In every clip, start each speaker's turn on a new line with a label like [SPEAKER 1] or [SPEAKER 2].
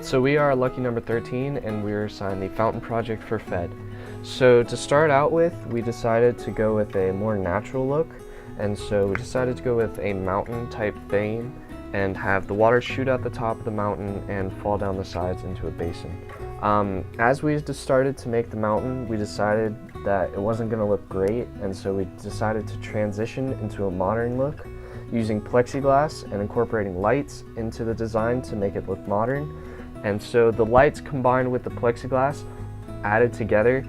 [SPEAKER 1] So we are lucky number 13 and we were assigned the fountain project for FEDD. So to start out with, we decided to go with a more natural look, and so we decided to go with a mountain type vein and have the water shoot out the top of the mountain and fall down the sides into a basin. As we just started to make the mountain, we decided that it wasn't going to look great, and so we decided to transition into a modern look using plexiglass and incorporating lights into the design to make it look modern. And so the lights combined with the plexiglass added together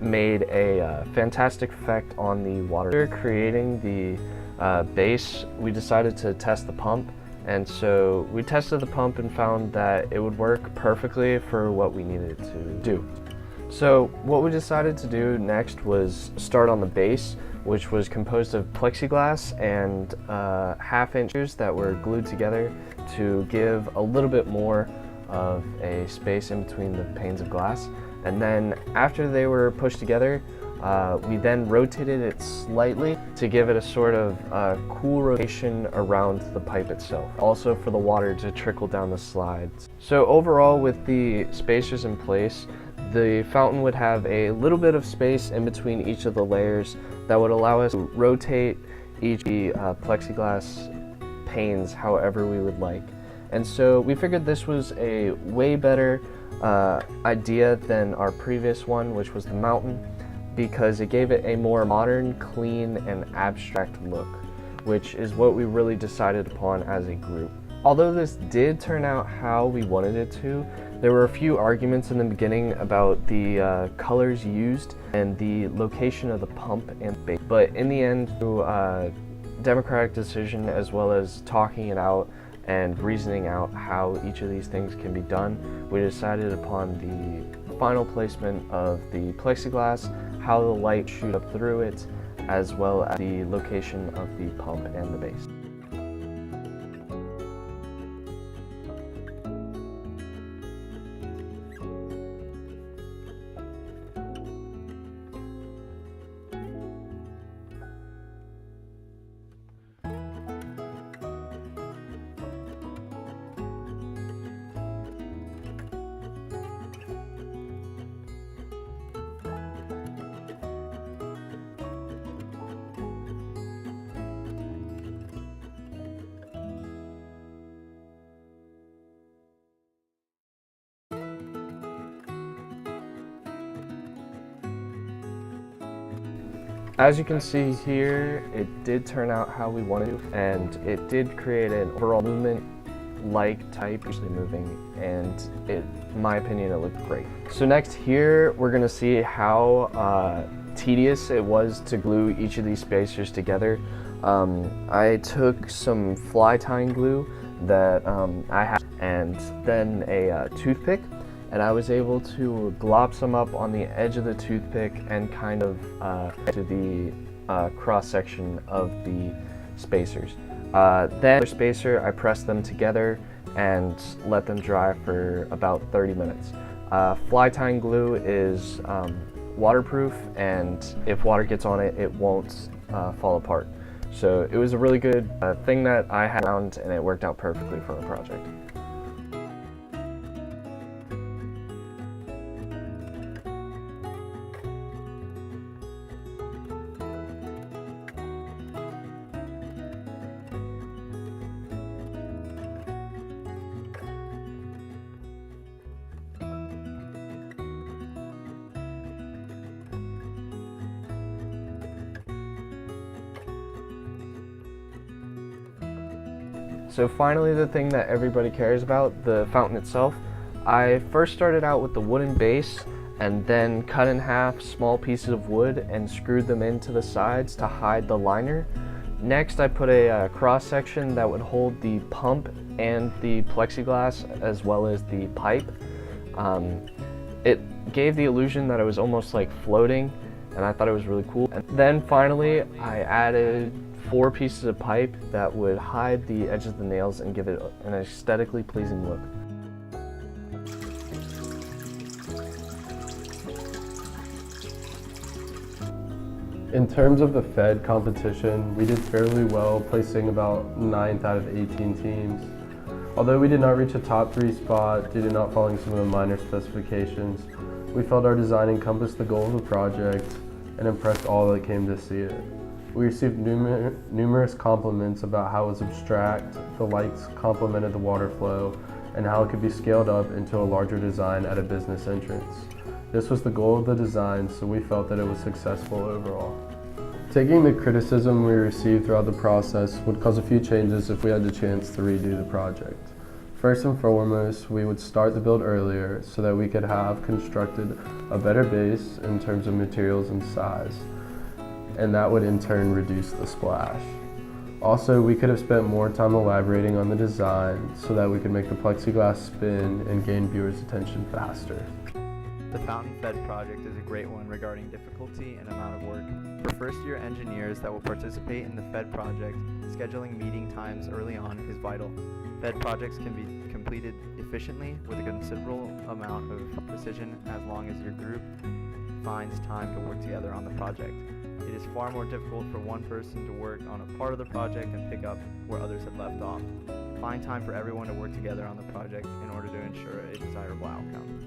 [SPEAKER 1] made a fantastic effect on the water. After creating the base, we decided to test the pump, and so we tested the pump and found that it would work perfectly for what we needed to do. So what we decided to do next was start on the base, which was composed of plexiglass and half-inch screws that were glued together to give a little bit more of a space in between the panes of glass. And then after they were pushed together, we then rotated it slightly to give it a sort of cool rotation around the pipe itself, also for the water to trickle down the slides. So overall, with the spacers in place, the fountain would have a little bit of space in between each of the layers that would allow us to rotate each plexiglass panes however we would like. And so we figured this was a way better idea than our previous one, which was the mountain, because it gave it a more modern, clean, and abstract look, which is what we really decided upon as a group. Although this did turn out how we wanted it to, there were a few arguments in the beginning about the colors used and the location of the pump and base. But in the end, through a democratic decision as well as talking it out and reasoning out how each of these things can be done, we decided upon the final placement of the plexiglass, how the light shoot up through it, as well as the location of the pump and the base. As you can see here, it did turn out how we wanted to, and it did create an overall movement-like type, usually moving, and in my opinion, it looked great. So next here, we're gonna see how tedious it was to glue each of these spacers together. I took some fly tying glue that I had, and then a toothpick, and I was able to glop some up on the edge of the toothpick and kind of to the cross-section of the spacers. Then the spacer, I pressed them together and let them dry for about 30 minutes. Fly tying glue is waterproof, and if water gets on it, it won't fall apart. So it was a really good thing that I had found, and it worked out perfectly for the project. So finally, the thing that everybody cares about, the fountain itself. I first started out with the wooden base and then cut in half small pieces of wood and screwed them into the sides to hide the liner. Next, I put a cross section that would hold the pump and the plexiglass as well as the pipe. It gave the illusion that it was almost like floating, and I thought it was really cool. And then finally, I added 4 pieces of pipe that would hide the edges of the nails and give it an aesthetically pleasing look.
[SPEAKER 2] In terms of the FEDD competition, we did fairly well, placing about 9th out of 18 teams. Although we did not reach a top 3 spot due to not following some of the minor specifications, we felt our design encompassed the goal of the project and impressed all that came to see it. We received numerous compliments about how it was abstract, the lights complemented the water flow, and how it could be scaled up into a larger design at a business entrance. This was the goal of the design, so we felt that it was successful overall. Taking the criticism we received throughout the process would cause a few changes if we had the chance to redo the project. First and foremost, we would start the build earlier so that we could have constructed a better base in terms of materials and size, and that would in turn reduce the splash. Also, we could have spent more time elaborating on the design so that we could make the plexiglass spin and gain viewers' attention faster.
[SPEAKER 3] The Fountain FED project is a great one regarding difficulty and amount of work. For first-year engineers that will participate in the FED project, scheduling meeting times early on is vital. FED projects can be completed efficiently with a considerable amount of precision as long as your group finds time to work together on the project. It is far more difficult for one person to work on a part of the project and pick up where others had left off. Find time for everyone to work together on the project in order to ensure a desirable outcome.